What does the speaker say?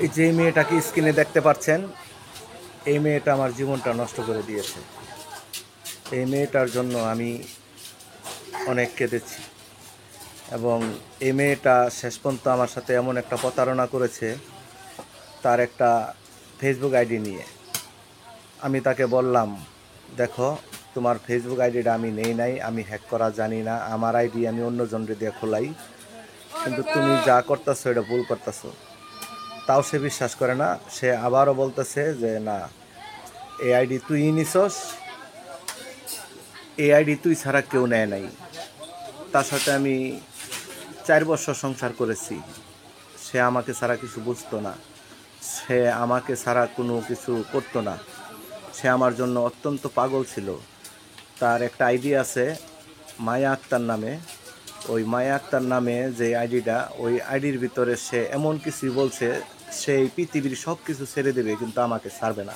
এই যে মেয়েটাকে স্ক্রিনে দেখতে পাচ্ছেন, এই মেয়েটা আমার জীবনটা নষ্ট করে দিয়েছে। এই মেয়েটার জন্য আমি অনেক কেঁদেছি এবং এই মেয়েটা শেষ পর্যন্ত আমার সাথে এমন একটা প্রতারণা করেছে, তার একটা ফেসবুক আইডি নিয়ে। আমি তাকে বললাম, দেখো, তোমার ফেসবুক আইডিটা আমি নেই নাই, আমি হ্যাক করা জানি না, আমার আইডি আমি অন্যজনকে দিয়ে খোলাই, কিন্তু তুমি যা করতেছো এটা ভুল করতেছো। তাও সে বিশ্বাস করে না। সে আবারও বলতেছে যে না, এই আইডি তুই নিছস, এই আইডি তুই ছাড়া কেউ নেয় নাই। তার সাথে আমি 4 বছর সংসার করেছি। সে আমাকে ছাড়া কিছু বুঝতো না, সে আমাকে ছাড়া কোনো কিছু করতো না, সে আমার জন্য অত্যন্ত পাগল ছিল। তার একটা আইডি আছে মায়া আক্তার নামে। ওই মায়া আক্তার নামে যে আইডিটা, ওই আইডির ভিতরে সে এমন কিছুই বলছে, সে এই পৃথিবীর সব কিছু ছেড়ে দেবে কিন্তু আমাকে ছাড়বে না।